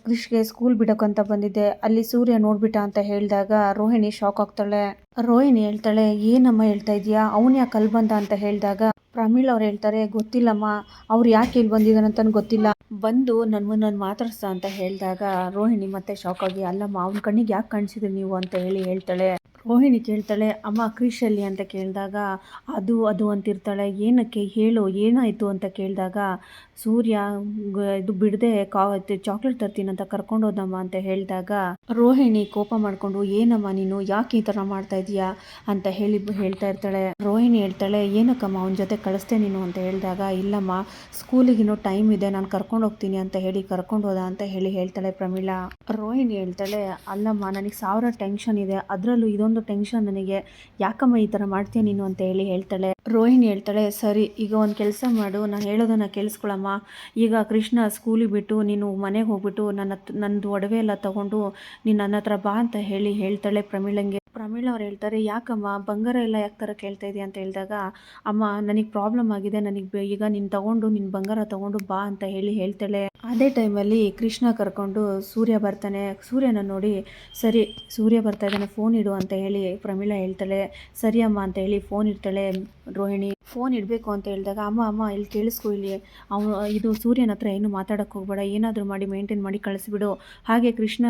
ಕ್ರಿಶ್ಗೆ ಸ್ಕೂಲ್ ಬಿಡೋಕ್ಕಂತ ಬಂದಿದ್ದೆ, ಅಲ್ಲಿ ಸೂರ್ಯ ನೋಡ್ಬಿಟ್ಟ ಅಂತ ಹೇಳಿದಾಗ ರೋಹಿಣಿ ಶಾಕ್ ಆಗ್ತಾಳೆ. ರೋಹಿಣಿ ಹೇಳ್ತಾಳೆ, ಏನಮ್ಮ ಹೇಳ್ತಾ ಇದೀಯಾ, ಅವನು ಯಾಕೆ ಅಲ್ಲಿ ಬಂದ ಅಂತ ಹೇಳಿದಾಗ, ಪ್ರಮೀಳಾ ಅವ್ರು ಹೇಳ್ತಾರೆ, ಗೊತ್ತಿಲ್ಲಮ್ಮ, ಅವ್ರು ಯಾಕೆ ಇಲ್ಲಿ ಬಂದಿದ್ದಾನೆ ಅಂತ ಗೊತ್ತಿಲ್ಲ, ಬಂದು ನನ್ನ ಮಾತಾಡ್ಸ ಅಂತ ಹೇಳಿದಾಗ ರೋಹಿಣಿ ಮತ್ತೆ ಶಾಕ್ ಆಗಿ, ಅಲ್ಲಮ್ಮ ಅವ್ನ ಕಣ್ಣಿಗೆ ಯಾಕೆ ಕಾಣಿಸಿದ್ರಿ ನೀವು ಅಂತ ಹೇಳ್ತಾಳೆ. ರೋಹಿಣಿ ಕೇಳ್ತಾಳೆ, ಅಮ್ಮ ಕ್ರಿಶಲ್ಲಿ ಅಂತ ಕೇಳಿದಾಗ, ಅದು ಅಂತಿರ್ತಾಳೆ. ಏನಕ್ಕೆ ಹೇಳು, ಏನಾಯಿತು ಅಂತ ಕೇಳಿದಾಗ, ಸೂರ್ಯ ಇದು ಬಿಡದೆ ಚಾಕ್ಲೇಟ್ ತರ್ತೀನಿ ಅಂತ ಕರ್ಕೊಂಡೋದಮ್ಮ ಅಂತ ಹೇಳಿದಾಗ, ರೋಹಿಣಿ ಕೋಪ ಮಾಡಿಕೊಂಡು, ಏನಮ್ಮ ನೀನು ಯಾಕೆ ಈ ಥರ ಮಾಡ್ತಾ ಇದೀಯಾ ಅಂತ ಹೇಳ್ತಾ ಇರ್ತಾಳೆ. ರೋಹಿಣಿ ಹೇಳ್ತಾಳೆ, ಏನಕ್ಕಮ್ಮ ಅವನ ಜೊತೆ ಕಳಿಸ್ದೆ ನೀನು ಅಂತ ಹೇಳಿದಾಗ, ಇಲ್ಲಮ್ಮ ಸ್ಕೂಲಿಗಿನ್ನೂ ಟೈಮ್ ಇದೆ, ನಾನು ಕರ್ಕೊಂಡು ಹೋಗ್ತೀನಿ ಅಂತ ಹೇಳಿ ಕರ್ಕೊಂಡು ಹೋದ ಅಂತ ಹೇಳ್ತಾಳೆ ಪ್ರಮೀಳಾ. ರೋಹಿಣಿ ಹೇಳ್ತಾಳೆ, ಅಲ್ಲಮ್ಮ ನನಗೆ ಸಾವಿರ ಟೆನ್ಷನ್ ಇದೆ, ಅದರಲ್ಲೂ ಇದೊಂದು ಟೆನ್ಷನ್ ನನಗೆ, ಯಾಕಮ್ಮ ಈ ಥರ ಮಾಡ್ತೀಯ ನೀನು ಅಂತ ಹೇಳ್ತಾಳೆ. ರೋಹಿಣಿ ಹೇಳ್ತಾಳೆ, ಸರಿ ಈಗ ಒಂದು ಕೆಲಸ ಮಾಡು, ನಾನು ಹೇಳೋದನ್ನು ಕೇಳಿಸ್ಕೊಳಮ್ಮ. ಈಗ ಕೃಷ್ಣ ಸ್ಕೂಲಿಗೆ ಬಿಟ್ಟು ನೀನು ಮನೆಗೆ ಹೋಗ್ಬಿಟ್ಟು ನನ್ನದು ಒಡವೆ ಎಲ್ಲ ತೊಗೊಂಡು ನೀನು ನನ್ನ ಹತ್ರ ಬಾ ಅಂತ ಹೇಳ್ತಾಳೆ ಪ್ರಮೀಳಂಗೆ. ಪ್ರಮೀಳ್ ಅವ್ರು ಹೇಳ್ತಾರೆ, ಯಾಕಮ್ಮ ಬಂಗಾರ ಎಲ್ಲ ಯಾಕೆ ಥರ ಕೇಳ್ತಾ ಇದೆಯಾ ಅಂತ ಹೇಳಿದಾಗ, ಅಮ್ಮ ನನಗೆ ಪ್ರಾಬ್ಲಮ್ ಆಗಿದೆ, ನನಗೆ ಈಗ ನೀನು ತೊಗೊಂಡು ನಿನ್ನ ಬಂಗಾರ ತೊಗೊಂಡು ಬಾ ಅಂತ ಹೇಳ್ತಾಳೆ. ಅದೇ ಟೈಮಲ್ಲಿ ಕೃಷ್ಣ ಕರ್ಕೊಂಡು ಸೂರ್ಯ ಬರ್ತಾನೆ. ಸೂರ್ಯನ ನೋಡಿ, ಸರಿ ಸೂರ್ಯ ಬರ್ತಾ ಇದ್ದಾನೆ, ಫೋನ್ ಇಡು ಅಂತ ಪ್ರಮೀಳಾ ಹೇಳ್ತಾಳೆ. ಸರಿ ಅಮ್ಮ ಅಂತ ಫೋನ್ ಇಡ್ತಾಳೆ ರೋಹಿಣಿ. ಫೋನ್ ಇಡಬೇಕು ಅಂತ ಹೇಳಿದಾಗ, ಅಮ್ಮ ಇಲ್ಲಿ ಕೇಳಿಸ್ಕೊ, ಇಲ್ಲಿ ಇದು ಸೂರ್ಯನ ಹತ್ರ ಏನು ಮಾತಾಡೋಕ್ಕೆ ಹೋಗ್ಬೇಡ, ಏನಾದರೂ ಮಾಡಿ ಮೇಂಟೈನ್ ಮಾಡಿ ಕಳಿಸ್ಬಿಡು. ಹಾಗೆ ಕೃಷ್ಣ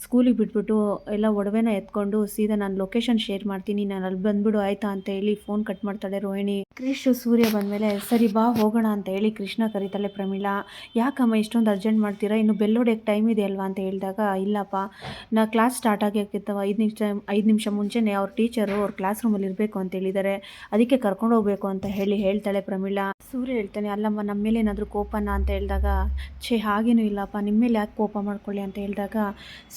ಸ್ಕೂಲಿಗೆ ಬಿಟ್ಬಿಟ್ಟು ಎಲ್ಲ ಒಡವೆನ ಎತ್ಕೊಂಡು ಸೀದಾ ನಾನು ಲೊಕೇಶನ್ ಶೇರ್ ಮಾಡ್ತೀನಿ, ನಾನು ಅಲ್ಲಿ ಬಂದ್ಬಿಡು ಆಯಿತಾ ಅಂತ ಫೋನ್ ಕಟ್ ಮಾಡ್ತಾಳೆ ರೋಹಿಣಿ. ಸೂರ್ಯ ಬಂದಮೇಲೆ ಸರಿ ಬಾ ಹೋಗೋಣ ಅಂತ ಕೃಷ್ಣ ಕರೀತಾಳೆ ಪ್ರಮೀಳಾ. ಯಾಕಮ್ಮ ಇಷ್ಟೊಂದು ಅರ್ಜೆಂಟ್ ಮಾಡ್ತೀರಾ, ಇನ್ನು ಬೆಲ್ ಹೊಡೆಯೋಕ್ಕೆ ಟೈಮ್ ಇದೆ ಅಲ್ವಾ ಅಂತ ಹೇಳಿದಾಗ, ಇಲ್ಲಪ್ಪ ನಾ ಕ್ಲಾಸ್ ಸ್ಟಾರ್ಟ್ ಆಗಿರ್ತಾವ 5 ನಿಮಿಷ ಮುಂಚೆನೇ ಅವ್ರ ಟೀಚರು ಅವ್ರ ಕ್ಲಾಸ್ ರೂಮಲ್ಲಿ ಇರಬೇಕು ಅಂತ ಹೇಳಿದ್ದಾರೆ, ಅದಕ್ಕೆ ಕರ್ಕೊಂಡು ಹೋಗ್ಬೇಕು ಅಂತ ಹೇಳ್ತಾಳೆ ಪ್ರಮೀಳಾ. ಸೂರ್ಯ ಹೇಳ್ತಾನೆ, ಅಲ್ಲಮ್ಮ ನಮ್ಮ ಮೇಲೆ ಏನಾದರೂ ಕೋಪನಾ ಅಂತ ಹೇಳಿದಾಗ, ಹಾಗೇನೂ ಇಲ್ಲಪ್ಪ, ನಿಮ್ಮ ಮೇಲೆ ಯಾಕೆ ಕೋಪ ಮಾಡ್ಕೊಳ್ಳಿ ಅಂತ ಹೇಳಿದಾಗ,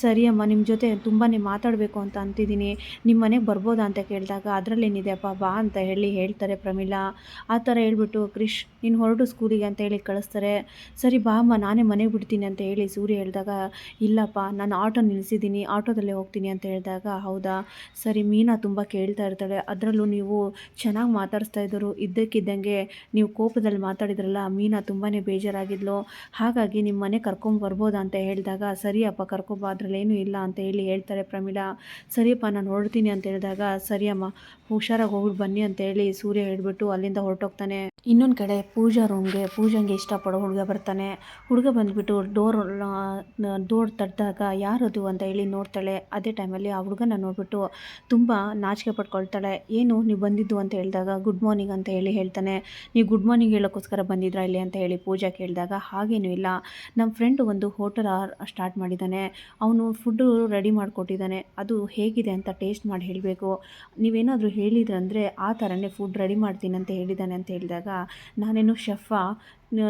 ಸರಿ ಅಮ್ಮ ನಿಮ್ಮ ಜೊತೆ ತುಂಬಾ ಮಾತಾಡಬೇಕು ಅಂತ ಅಂತಿದ್ದೀನಿ, ನಿಮ್ಮ ಮನೆಗೆ ಬರ್ಬೋದಾ ಅಂತ ಕೇಳಿದಾಗ, ಅದರಲ್ಲೇನಿದೆ ಅಪ್ಪ ಬಾ ಅಂತ ಹೇಳ್ತಾರೆ ಪ್ರಮೀಳಾ. ಆ ಥರ ಹೇಳ್ಬಿಟ್ಟು ನೀನು ಹೊರಟು ಸ್ಕೂಲಿಗೆ ಅಂತ ಕಳಿಸ್ತಾರೆ. ಸರಿ ಬಾ ಅಮ್ಮ ನಾನೇ ಮನೆಗೆ ಬಿಡ್ತೀನಿ ಅಂತ ಸೂರ್ಯ ಹೇಳಿದಾಗ, ಇಲ್ಲಪ್ಪ ನಾನು ಆಟೋ ನಿಲ್ಲಿಸಿದ್ದೀನಿ, ಆಟೋದಲ್ಲೇ ಹೋಗ್ತೀನಿ ಅಂತ ಹೇಳಿದಾಗ, ಹೌದಾ ಸರಿ. ಮೀನಾ ತುಂಬ ಕೇಳ್ತಾ ಇರ್ತಾಳೆ, ಅದರಲ್ಲೂ ನೀವು ಚೆನ್ನಾಗಿ ಮಾತಾಡಿಸ್ತಾ ಇದ್ದರು, ಇದ್ದಕ್ಕಿದ್ದಂಗೆ ನೀವು ಕೋಪದಲ್ಲಿ ಮಾತಾಡಿದ್ರಲ್ಲ, ಮೀನಾ ತುಂಬಾ ಬೇಜಾರಾಗಿದ್ಲು, ಹಾಗಾಗಿ ನಿಮ್ಮ ಮನೆ ಕರ್ಕೊಂಬರ್ಬೋದಾ ಅಂತ ಹೇಳಿದಾಗ, ಸರಿಯಪ್ಪ ಕರ್ಕೊಬಾ, ಅದರಲ್ಲೇನೂ ಇಲ್ಲ ಅಂತ ಹೇಳ್ತಾರೆ ಪ್ರಮೀಳಾ. ಸರಿಯಪ್ಪ ನಾನು ಹೊರಡ್ತೀನಿ ಅಂತ ಹೇಳಿದಾಗ, ಸರಿ ಅಮ್ಮ ಹುಷಾರಾಗಿ ಹೋಗ್ಬಿಟ್ಟು ಬನ್ನಿ ಅಂತ ಸೂರ್ಯ ಹೇಳ್ಬಿಟ್ಟು ಅಲ್ಲಿಂದ ಹೊರಟೋಗ್ತಾನೆ. ಇನ್ನೊಂದು ಕಡೆ ಪೂಜಂಗೆ ಇಷ್ಟಪಡೋ ಹುಡುಗ ಬರ್ತಾನೆ. ಹುಡುಗ ಬಂದುಬಿಟ್ಟು ಡೋರ್ ತಟ್ಟಿದಾಗ ಯಾರದು ಅಂತ ನೋಡ್ತಾಳೆ. ಅದೇ ಟೈಮಲ್ಲಿ ಆ ಹುಡುಗನ ನೋಡ್ಬಿಟ್ಟು ತುಂಬ ನಾಚಿಕೆ ಪಡ್ಕೊಳ್ತಾಳೆ. ಏನು ನೀವು ಬಂದಿದ್ದು ಅಂತ ಹೇಳಿದಾಗ, ಗುಡ್ ಮಾರ್ನಿಂಗ್ ಅಂತ ಹೇಳ್ತಾನೆ. ನೀವು ಗುಡ್ ಮಾರ್ನಿಂಗ್ ಹೇಳೋಕ್ಕೋಸ್ಕರ ಬಂದಿದ್ರಾ ಇಲ್ಲಿ ಅಂತ ಪೂಜಾ ಕೇಳಿದಾಗ, ಹಾಗೇನೂ ಇಲ್ಲ, ನಮ್ಮ ಫ್ರೆಂಡ್ ಒಂದು ಹೋಟೆಲ್ ಸ್ಟಾರ್ಟ್ ಮಾಡಿದ್ದಾನೆ, ಅವನು ಫುಡ್ಡು ರೆಡಿ ಮಾಡಿಕೊಟ್ಟಿದ್ದಾನೆ, ಅದು ಹೇಗಿದೆ ಅಂತ ಟೇಸ್ಟ್ ಮಾಡಿ ಹೇಳಬೇಕು, ನೀವೇನಾದರೂ ಹೇಳಿದ್ರಂದರೆ ಆ ಥರನೇ ಫುಡ್ ರೆಡಿ ಮಾಡ್ತೀನಿ ಅಂತ ಹೇಳಿದ್ದಾನೆ ಅಂತ ಹೇಳಿದಾಗ, ನಾನೇನು ಶೆಫಾ,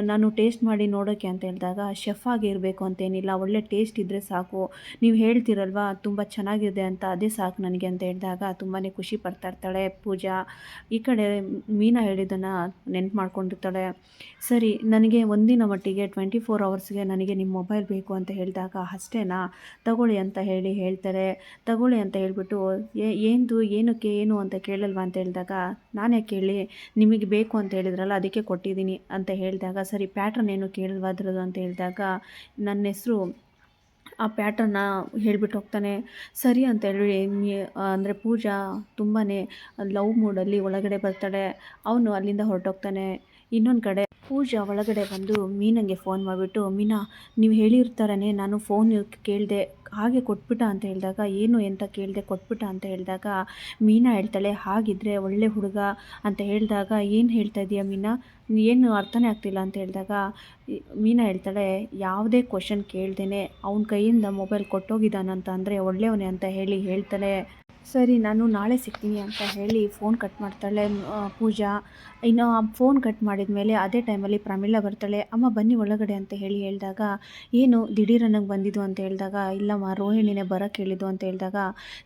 ನಾನು ಟೇಸ್ಟ್ ಮಾಡಿ ನೋಡೋಕ್ಕೆ ಅಂತ ಹೇಳಿದಾಗ, ಶೆಫ್ ಆಗಿರಬೇಕು ಅಂತೇನಿಲ್ಲ, ಒಳ್ಳೆ ಟೇಸ್ಟ್ ಇದ್ದರೆ ಸಾಕು, ನೀವು ಹೇಳ್ತಿರಲ್ವ ತುಂಬ ಚೆನ್ನಾಗಿದೆ ಅಂತ, ಅದೇ ಸಾಕು ನನಗೆ ಅಂತ ಹೇಳಿದಾಗ ತುಂಬಾ ಖುಷಿ ಪಡ್ತಾ ಇರ್ತಾಳೆ ಪೂಜಾ. ಈ ಕಡೆ ಮೀನಾ ಹೇಳಿದ್ದನ್ನು ನೆನ್ಪು ಮಾಡ್ಕೊಂಡಿರ್ತಾಳೆ. ಸರಿ ನನಗೆ ಒಂದಿನ ಮಟ್ಟಿಗೆ 24 ಅವರ್ಸ್ಗೆ ನನಗೆ ನಿಮ್ಮ ಮೊಬೈಲ್ ಬೇಕು ಅಂತ ಹೇಳಿದಾಗ, ಅಷ್ಟೇನಾ ತಗೊಳ್ಳಿ ಅಂತ ಹೇಳ್ತಾರೆ. ತಗೊಳ್ಳಿ ಅಂತ ಹೇಳಿಬಿಟ್ಟು, ಏನಕ್ಕೆ ಏನು ಅಂತ ಕೇಳಲ್ವಾ ಅಂತ ಹೇಳಿದಾಗ, ನಾನೇ ಕೇಳಿ ನಿಮಗೆ ಬೇಕು ಅಂತ ಹೇಳಿದ್ರಲ್ಲ ಅದಕ್ಕೆ ಕೊಟ್ಟಿದ್ದೀನಿ ಅಂತ ಹೇಳಿದಾಗ, ಸರಿ ಪ್ಯಾಟ್ರನ್ ಏನು ಕೇಳಲ್ವಾ ಅದ್ರದ್ದು ಅಂತ ಹೇಳಿದಾಗ, ನನ್ನ ಹೆಸರು ಆ ಪ್ಯಾಟರ್ನ ಹೇಳ್ಬಿಟ್ಟು ಹೋಗ್ತಾನೆ. ಸರಿ ಅಂತ ಅಂದರೆ ಪೂಜಾ ತುಂಬಾ ಲವ್ ಮೂಡಲ್ಲಿ ಒಳಗಡೆ ಬರ್ತಾಳೆ. ಅವನು ಅಲ್ಲಿಂದ ಹೊರಟೋಗ್ತಾನೆ. ಇನ್ನೊಂದು ಕಡೆ ಪೂಜಾ ಒಳಗಡೆ ಬಂದು ಮೀನಂಗೆ ಫೋನ್ ಮಾಡಿಬಿಟ್ಟು, ಮೀನಾ ನೀವು ಹೇಳಿರ್ತಾರನೇ ನಾನು ಫೋನ್ ಕೇಳಿದೆ, ಹಾಗೆ ಕೊಟ್ಬಿಟ್ಟ ಅಂತ ಹೇಳಿದಾಗ, ಏನು ಎಂತ ಕೇಳಿದೆ ಕೊಟ್ಬಿಟ್ಟ ಅಂತ ಹೇಳಿದಾಗ, ಮೀನಾ ಹೇಳ್ತಾಳೆ, ಹಾಗಿದ್ರೆ ಒಳ್ಳೆ ಹುಡುಗ ಅಂತ ಹೇಳಿದಾಗ, ಏನು ಹೇಳ್ತಾ ಇದೀಯ ಮೀನಾ, ಏನು ಅರ್ಥನೇ ಆಗ್ತಿಲ್ಲ ಅಂತ ಹೇಳಿದಾಗ, ಮೀನಾ ಹೇಳ್ತಾಳೆ, ಯಾವುದೇ ಕ್ವಶನ್ ಕೇಳ್ದೇನೆ ಅವನ ಕೈಯಿಂದ ಮೊಬೈಲ್ ಕೊಟ್ಟೋಗಿದ್ದಾನಂತ ಅಂದರೆ ಒಳ್ಳೆಯವನೇ ಅಂತ ಹೇಳ್ತಾಳೆ. ಸರಿ ನಾನು ನಾಳೆ ಸಿಗ್ತೀನಿ ಅಂತ ಫೋನ್ ಕಟ್ ಮಾಡ್ತಾಳೆ ಪೂಜಾ. ಇನ್ನು ಆ ಫೋನ್ ಕಟ್ ಮಾಡಿದ ಮೇಲೆ ಅದೇ ಟೈಮಲ್ಲಿ ಪ್ರಮೀಳಾ ಬರ್ತಾಳೆ. ಅಮ್ಮ ಬನ್ನಿ ಒಳಗಡೆ ಅಂತ ಹೇಳಿದಾಗ, ಏನು ದಿಢೀರನಾಗಿ ಬಂದಿದ್ದು ಅಂತ ಹೇಳಿದಾಗ, ಇಲ್ಲಮ್ಮ ರೋಹಿಣಿನೇ ಬರೋಕ್ಕೆ ಹೇಳಿದ್ದು ಅಂತ ಹೇಳಿದಾಗ,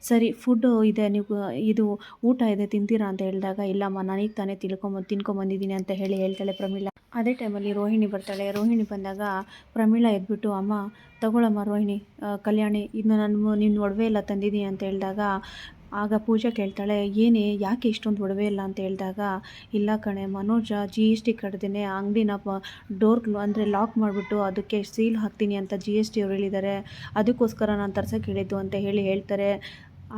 ಸರಿ ಫುಡ್ಡು ಇದೆ, ನೀವು ಇದು ಊಟ ಇದೆ ತಿಂತೀರಾ ಅಂತ ಹೇಳಿದಾಗ, ಇಲ್ಲಮ್ಮ ನನಗೆ ತಾನೇ ತಿನ್ಕೊಂಬಂದಿದ್ದೀನಿ ಅಂತ ಹೇಳ್ತಾಳೆ ಪ್ರಮೀಳಾ. ಅದೇ ಟೈಮಲ್ಲಿ ರೋಹಿಣಿ ಬರ್ತಾಳೆ. ರೋಹಿಣಿ ಬಂದಾಗ ಪ್ರಮೀಳಾ ಎದ್ಬಿಟ್ಟು, ಅಮ್ಮ ತಗೊಳಮ್ಮ ರೋಹಿಣಿ, ಕಲ್ಯಾಣಿ ಇದನ್ನ ನಿನ್ನ ಒಡವೆ ಎಲ್ಲ ತಂದಿದ್ದೀನಿ ಅಂತ ಹೇಳಿದಾಗ, ಆಗ ಪೂಜಾ ಕೇಳ್ತಾಳೆ, ಯಾಕೆ ಇಷ್ಟೊಂದು ಒಡವೆ ಇಲ್ಲ ಅಂತ ಹೇಳಿದಾಗ, ಇಲ್ಲ ಕಣೆ ಮನೋಜ GST ಕಟ್ದೇನೆ ಅಂಗಡಿನ ಡೋರ್ ಅಂದರೆ ಲಾಕ್ ಮಾಡಿಬಿಟ್ಟು ಅದಕ್ಕೆ ಸೀಲ್ ಹಾಕ್ತೀನಿ ಅಂತ GST ಅವ್ರು ಹೇಳಿದ್ದಾರೆ, ಅದಕ್ಕೋಸ್ಕರ ನಾನು ತರ್ಸೋಕ್ಕೆ ಹೇಳಿದ್ದು ಅಂತ ಹೇಳ್ತಾರೆ.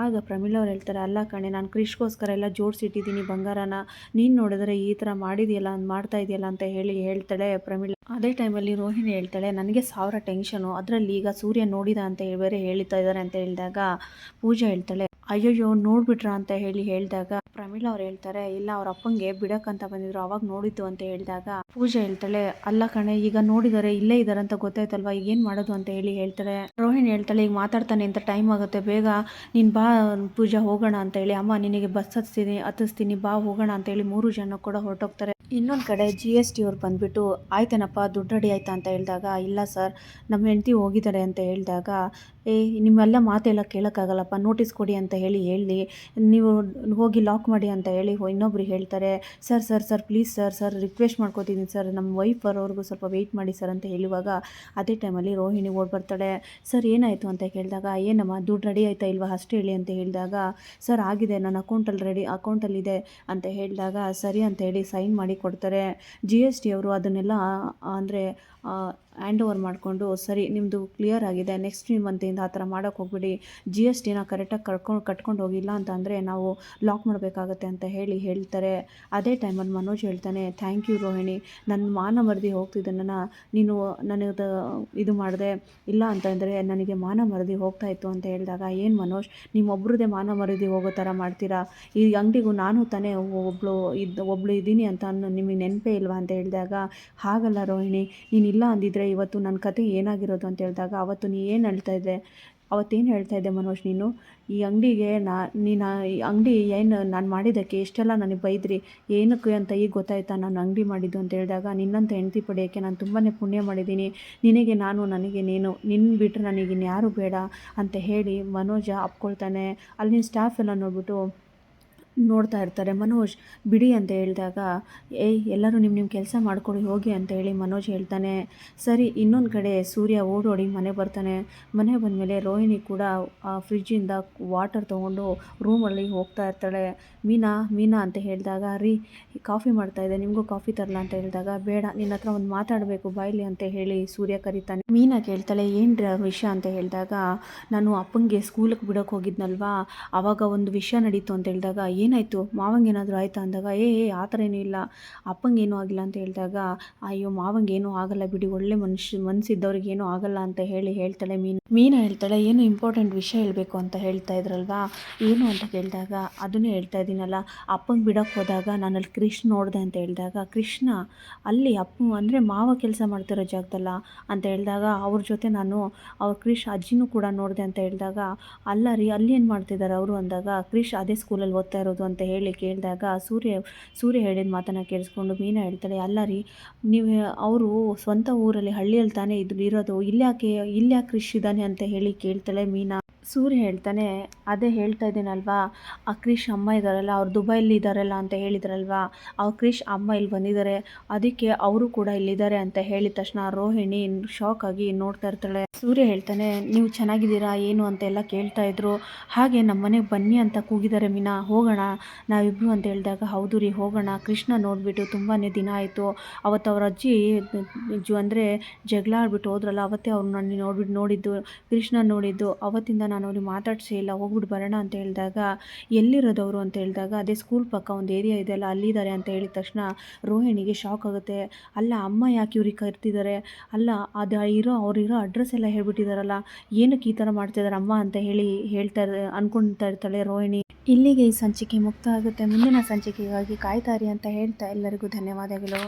ಆಗ ಪ್ರಮೀಳಾ ಅವ್ರು ಹೇಳ್ತಾರೆ, ಅಲ್ಲ ಕಣೆ ನಾನು ಕ್ರಿಶ್ಗೋಸ್ಕರ ಎಲ್ಲ ಜೋಡಿಸಿಟ್ಟಿದ್ದೀನಿ ಬಂಗಾರನ, ನೀನು ನೋಡಿದ್ರೆ ಈ ಥರ ಮಾಡ್ತಾ ಇದೆಯಲ್ಲ ಅಂತ ಹೇಳ್ತಾಳೆ ಪ್ರಮೀಳಾ. ಅದೇ ಟೈಮಲ್ಲಿ ರೋಹಿಣಿ ಹೇಳ್ತಾಳೆ, ನನಗೆ 1000 ಟೆನ್ಷನು, ಅದರಲ್ಲಿ ಈಗ ಸೂರ್ಯ ನೋಡಿದ ಅಂತ ಬೇರೆ ಹೇಳ್ತಾ ಇದ್ದಾರೆ ಅಂತ ಹೇಳಿದಾಗ, ಪೂಜಾ ಹೇಳ್ತಾಳೆ, ಅಯ್ಯಯ್ಯೋ ನೋಡ್ಬಿಟ್ರಾ ಅಂತ ಹೇಳಿದಾಗ ಪ್ರಮೀಳಾ ಅವ್ರು ಹೇಳ್ತಾರೆ, ಇಲ್ಲ ಅವ್ರ ಅಪ್ಪಂಗೆ ಬಿಡಕ್ಕಂತ ಬಂದಿದ್ರು ಅವಾಗ ನೋಡಿದ್ದು ಅಂತ ಹೇಳಿದಾಗ ಪೂಜಾ ಹೇಳ್ತಾಳೆ, ಅಲ್ಲ ಕಣೆ ಈಗ ನೋಡಿದಾರೆ ಇಲ್ಲೇ ಇದಾರೆ ಅಂತ ಗೊತ್ತಾಯ್ತಲ್ವಾ ಈಗ ಏನ್ ಮಾಡೋದು ಅಂತ ಹೇಳ್ತಾಳೆ. ರೋಹಿಣಿ ಹೇಳ್ತಾಳೆ, ಈಗ ಮಾತಾಡ್ತಾನೆ ಅಂತ ಟೈಮ್ ಆಗುತ್ತೆ, ಬೇಗ ನೀನ್ ಬಾ ಪೂಜಾ ಹೋಗೋಣ ಅಂತ ಹೇಳಿ, ಅಮ್ಮ ನಿನಗೆ ಬಸ್ ಹತ್ತಿಸ್ತೀನಿ ಬಾ ಹೋಗೋಣ ಅಂತ ಹೇಳಿ 3 ಜನ ಕೂಡ ಹೊರಟೋಗ್ತಾರೆ. ಇನ್ನೊಂದು ಕಡೆ GST ಅವ್ರು ಬಂದ್ಬಿಟ್ಟು, ಆಯ್ತೇನಪ್ಪ ದುಡ್ಡು ರೆಡಿ ಆಯ್ತಾ ಅಂತ ಹೇಳಿದಾಗ, ಇಲ್ಲ ಸರ್ ನಮ್ಮ ಹೆಂಡತಿ ಹೋಗಿದ್ದಾರೆ ಅಂತ ಹೇಳಿದಾಗ, ನಿಮ್ಮೆಲ್ಲ ಮಾತೆಲ್ಲ ಕೇಳೋಕ್ಕಾಗಲ್ಲಪ್ಪ, ನೋಟಿಸ್ ಕೊಡಿ ಅಂತ ಹೇಳಿ ನೀವು ಹೋಗಿ ಲಾಕ್ ಮಾಡಿ ಅಂತ ಹೇಳಿ ಇನ್ನೊಬ್ರು ಹೇಳ್ತಾರೆ. Sir sir sir please sir request ಮಾಡ್ಕೋತಿದ್ದೀನಿ ಸರ್, ನಮ್ಮ ವೈಫ್ ಬರೋವರೆಗೂ ಸ್ವಲ್ಪ ವೆಯ್ಟ್ ಮಾಡಿ ಸರ್ ಅಂತ ಹೇಳುವಾಗ ಅದೇ ಟೈಮಲ್ಲಿ ರೋಹಿಣಿ ಓಡ್ ಬರ್ತಾಳೆ. ಸರ್ ಏನಾಯಿತು ಅಂತ ಕೇಳಿದಾಗ, ಏನಮ್ಮ ದುಡ್ಡು ರೆಡಿ ಆಯಿತಾ ಇಲ್ವಾ ಅಷ್ಟು ಹೇಳಿ ಅಂತ ಹೇಳಿದಾಗ, ಸರ್ ಆಗಿದೆ ನನ್ನ ಅಕೌಂಟಲ್ಲಿದೆ ಅಂತ ಹೇಳಿದಾಗ, ಸರಿ ಅಂತ ಹೇಳಿ ಸೈನ್ ಮಾಡಿ ಕೊಡ್ತಾರೆ. GST ಅವರು ಅದನ್ನೆಲ್ಲ ಅಂದರೆ ಹ್ಯಾಂಡ್ ಓವರ್ ಮಾಡಿಕೊಂಡು, ಸರಿ ನಿಮ್ಮದು ಕ್ಲಿಯರ್ ಆಗಿದೆ, ನೆಕ್ಸ್ಟ್ ಮಂತಿಂದ ಆ ಥರ ಮಾಡೋಕ್ಕೆ ಹೋಗ್ಬಿಡಿ, GSTನ ಕರೆಕ್ಟಾಗಿ ಕಟ್ಕೊಂಡು ಹೋಗಿಲ್ಲ ಅಂತಂದರೆ ನಾವು ಲಾಕ್ ಮಾಡಬೇಕಾಗತ್ತೆ ಅಂತ ಹೇಳ್ತಾರೆ. ಅದೇ ಟೈಮಲ್ಲಿ ಮನೋಜ್ ಹೇಳ್ತಾನೆ, ಥ್ಯಾಂಕ್ ಯು ರೋಹಿಣಿ, ನನ್ನ ಮಾನ ಮರದಿ ಹೋಗ್ತಿದ್ದನ್ನು ನೀನು ನನಗೆ ಇದು ಮಾಡಿದೆ, ಇಲ್ಲ ಅಂತಂದರೆ ನನಗೆ ಮಾನ ಮರದಿ ಹೋಗ್ತಾಯಿತ್ತು ಅಂತ ಹೇಳಿದಾಗ, ಏನು ಮನೋಜ್ ನಿಮ್ಮೊಬ್ರದ್ದೇ ಮಾನ ಮರದಿ ಹೋಗೋ ಥರ ಮಾಡ್ತೀರಾ, ಈ ಅಂಗಡಿಗೂ ನಾನು ತಾನೇ ಒಬ್ಳು ಇದ್ದೀನಿ ಅಂತ ನಿಮಗೆ ನೆನಪೇ ಇಲ್ವಾ ಅಂತ ಹೇಳಿದಾಗ, ಹಾಗಲ್ಲ ರೋಹಿಣಿ, ನೀನು ಇಲ್ಲ ಅಂದಿದ್ರೆ ಇವತ್ತು ನನ್ನ ಕತೆ ಏನಾಗಿರೋದು ಅಂತ ಹೇಳಿದಾಗ, ಅವತ್ತು ಅವತ್ತೇನು ಹೇಳ್ತಾ ಇದ್ದೆ ಮನೋಜ್, ನೀನು ಈ ಅಂಗಡಿಗೆ ಈ ಅಂಗಡಿ ಏನು ನಾನು ಮಾಡಿದ್ದಕ್ಕೆ ಎಷ್ಟೆಲ್ಲ ನನಗೆ ಬೈದ್ರಿ, ಏನಕ್ಕೆ ಅಂತ ಈಗ ಗೊತ್ತಾಯ್ತಾ ನಾನು ಅಂಗಡಿ ಮಾಡಿದ್ದು ಅಂತ ಹೇಳಿದಾಗ, ನಿನ್ನಂತ ಹೆಂಡತಿ ಪಡೆಯೋಕ್ಕೆ ನಾನು ತುಂಬಾ ಪುಣ್ಯ ಮಾಡಿದ್ದೀನಿ, ನಿನಗೆ ನಾನು ನನಗೆ ನೀನು, ನಿನ್ನ ಬಿಟ್ಟರೆ ನನಗೆ ಇನ್ಯಾರೂ ಬೇಡ ಅಂತ ಹೇಳಿ ಮನೋಜ ಅಪ್ಕೊಳ್ತಾನೆ. ಅಲ್ಲಿನ ಸ್ಟಾಫ್ ಎಲ್ಲ ನೋಡ್ತಾ ಇರ್ತಾರೆ. ಮನೋಜ್ ಬಿಡಿ ಅಂತ ಹೇಳಿದಾಗ, ಎಲ್ಲರೂ ನಿಮ್ಮ ಕೆಲಸ ಮಾಡ್ಕೊಳ್ಳಿ ಹೋಗಿ ಅಂತ ಹೇಳಿ ಮನೋಜ್ ಹೇಳ್ತಾನೆ. ಸರಿ ಇನ್ನೊಂದು ಕಡೆ ಸೂರ್ಯ ಓಡೋಡಿ ಮನೆ ಬರ್ತಾನೆ. ಮನೆ ಬಂದಮೇಲೆ ರೋಹಿಣಿ ಕೂಡ ಫ್ರಿಜ್ಜಿಂದ ವಾಟರ್ ತೊಗೊಂಡು ರೂಮಲ್ಲಿ ಹೋಗ್ತಾ ಇರ್ತಾಳೆ. ಮೀನಾ ಅಂತ ಹೇಳಿದಾಗ, ರೀ ಕಾಫಿ ಮಾಡ್ತಾಯಿದ್ದೆ ನಿಮಗೂ ಕಾಫಿ ತರಲ್ಲ ಅಂತ ಹೇಳಿದಾಗ, ಬೇಡ ನಿನ್ನ ಹತ್ರ ಒಂದು ಮಾತಾಡಬೇಕು ಬಾಯ್ಲಿ ಅಂತ ಹೇಳಿ ಸೂರ್ಯ ಕರೀತಾನೆ. ಮೀನಾ ಕೇಳ್ತಾಳೆ, ಏನು ವಿಷಯ ಅಂತ ಹೇಳಿದಾಗ, ನಾನು ಅಪ್ಪಂಗೆ ಸ್ಕೂಲಿಗೆ ಬಿಡೋಕೆ ಹೋಗಿದ್ನಲ್ವಾ, ಆವಾಗ ಒಂದು ವಿಷಯ ನಡೀತು ಅಂತ ಹೇಳಿದಾಗ, ಏನಾಯಿತು ಮಾವಂಗೆ ಏನಾದರೂ ಆಯಿತಾ ಅಂದಾಗ, ಆ ಥರ ಏನೂ ಇಲ್ಲ, ಅಪ್ಪಂಗೇನೂ ಆಗಿಲ್ಲ ಅಂತ ಹೇಳಿದಾಗ, ಅಯ್ಯೋ ಮಾವಂಗೇನೂ ಆಗಲ್ಲ ಬಿಡಿ, ಒಳ್ಳೆ ಮನಸ್ಸಿದ್ದವ್ರಿಗೆ ಏನೂ ಆಗಲ್ಲ ಅಂತ ಹೇಳ್ತಾಳೆ. ಮೀನಾ ಹೇಳ್ತಾಳೆ, ಏನು ಇಂಪಾರ್ಟೆಂಟ್ ವಿಷಯ ಹೇಳಬೇಕು ಅಂತ ಹೇಳ್ತಾ ಇದ್ರಲ್ವಾ, ಏನು ಅಂತ ಕೇಳಿದಾಗ, ಅದನ್ನೇ ಹೇಳ್ತಾ ಇದ್ದೀನಲ್ಲ, ಅಪ್ಪಂಗೆ ಬಿಡೋಕ್ಕೆ ಹೋದಾಗ ನಾನಲ್ಲಿ ಕೃಷ್ಣ ನೋಡಿದೆ ಅಂತ ಹೇಳಿದಾಗ, ಕೃಷ್ಣ ಅಲ್ಲಿ ಅಂದರೆ ಮಾವ ಕೆಲಸ ಮಾಡ್ತಿರೋ ಜಾಗದಲ್ಲ ಅಂತ ಹೇಳಿದಾಗ, ಅವ್ರ ಜೊತೆ ನಾನು ಕ್ರಿಶ್ ಅಜ್ಜಿನೂ ಕೂಡ ನೋಡಿದೆ ಅಂತ ಹೇಳಿದಾಗ, ಅಲ್ಲ ರೀ ಅಲ್ಲಿ ಏನು ಮಾಡ್ತಿದ್ದಾರೆ ಅವರು ಅಂದಾಗ, ಕ್ರಿಶ್ ಅದೇ ಸ್ಕೂಲಲ್ಲಿ ಓದ್ತಾ ಇರೋದು ಅಂತ ಕೇಳಿದಾಗ, ಸೂರ್ಯ ಹೇಳಿದ ಮಾತನ್ನು ಕೇಳಿಸ್ಕೊಂಡು ಮೀನಾ ಹೇಳ್ತಾಳೆ, ಅಲ್ಲ ರೀ ನೀವು ಅವರು ಸ್ವಂತ ಊರಲ್ಲಿ ಹಳ್ಳಿಯಲ್ಲಿ ತಾನೇ ಇರೋದು, ಇಲ್ಯಾಕೆ ಕ್ರಿಶ್ ಇದ್ದಾನೆ ಅಂತ ಕೇಳ್ತಾಳೆ ಮೀನಾ. ಸೂರ್ಯ ಹೇಳ್ತಾನೆ, ಅದೇ ಹೇಳ್ತಾ ಇದ್ದೀನಲ್ವಾ, ಆ ಕ್ರಿಶ್ ಅಮ್ಮ ಇದ್ದಾರಲ್ಲ, ಅವ್ರು ದುಬೈಲಿ ಇದ್ದಾರಲ್ಲ ಅಂತ ಹೇಳಿದ್ರಲ್ವಾ, ಆ ಕ್ರಿಶ್ ಅಮ್ಮ ಇಲ್ಲಿ ಬಂದಿದ್ದಾರೆ, ಅದಕ್ಕೆ ಅವರು ಕೂಡ ಇಲ್ಲಿದ್ದಾರೆ ಅಂತ ಹೇಳಿದ ತಕ್ಷಣ ರೋಹಿಣಿ ಶಾಕ್ ಆಗಿ ನೋಡ್ತಾ ಇರ್ತಾಳೆ. ಸೂರ್ಯ ಹೇಳ್ತಾನೆ, ನೀವು ಚೆನ್ನಾಗಿದ್ದೀರಾ ಏನು ಅಂತೆಲ್ಲ ಕೇಳ್ತಾ ಇದ್ರು, ಹಾಗೆ ನಮ್ಮ ಮನೆಗೆ ಬನ್ನಿ ಅಂತ ಕೂಗಿದ್ದಾರೆ ಮೀನಾ, ಹೋಗೋಣ ನಾವಿಬ್ಬರು ಅಂತ ಹೇಳಿದಾಗ, ಹೌದು ರೀ ಹೋಗೋಣ, ಕೃಷ್ಣ ನೋಡಿಬಿಟ್ಟು ತುಂಬಾ ದಿನ ಆಯಿತು, ಅವತ್ತು ಅವ್ರ ಅಜ್ಜಿ ಅಂದರೆ ಜಗಳ ಆಡ್ಬಿಟ್ಟು ಹೋದ್ರಲ್ಲ, ಅವತ್ತೇ ಅವ್ರು ನನ್ನ ನೋಡಿದ್ದು ಕೃಷ್ಣ ನೋಡಿದ್ದು, ಅವತ್ತಿಂದ ನಾನು ಅವ್ರಿಗೆ ಮಾತಾಡ್ಸೇ ಇಲ್ಲ, ಹೋಗ್ಬಿಟ್ಟು ಬರೋಣ ಅಂತ ಹೇಳಿದಾಗ, ಎಲ್ಲಿರೋದವರು ಅಂತ ಹೇಳಿದಾಗ, ಅದೇ ಸ್ಕೂಲ್ ಪಕ್ಕ ಒಂದು ಏರಿಯಾ ಇದೆಯಲ್ಲ ಅಲ್ಲಿದ್ದಾರೆ ಅಂತ ಹೇಳಿದ ತಕ್ಷಣ ರೋಹಿಣಿಗೆ ಶಾಕ್ ಆಗುತ್ತೆ. ಅಲ್ಲ ಅಮ್ಮ ಯಾಕೆ ಇವ್ರಿಗೆ ಕರ್ತಿದ್ದಾರೆ, ಅಲ್ಲ ಅವ್ರಿರೋ ಅಡ್ರೆಸ್ ಎಲ್ಲ ಹೇಳ್ಬಿಟ್ಟಿದಾರಲ್ಲ, ಏನಕ್ಕೆ ಈ ಥರ ಮಾಡ್ತಿದ್ದಾರೆ ಅಮ್ಮ ಅಂತ ಅನ್ಕೊಳ್ತಾ ಇರ್ತಾಳೆ ರೋಹಿಣಿ. ಇಲ್ಲಿಗೆ ಈ ಸಂಚಿಕೆ ಮುಕ್ತ ಆಗುತ್ತೆ. ಮುಂದಿನ ಸಂಚಿಕೆಗಾಗಿ ಕಾಯ್ತಾರಿ ಅಂತ ಹೇಳ್ತಾ ಎಲ್ಲರಿಗೂ ಧನ್ಯವಾದಗಳು.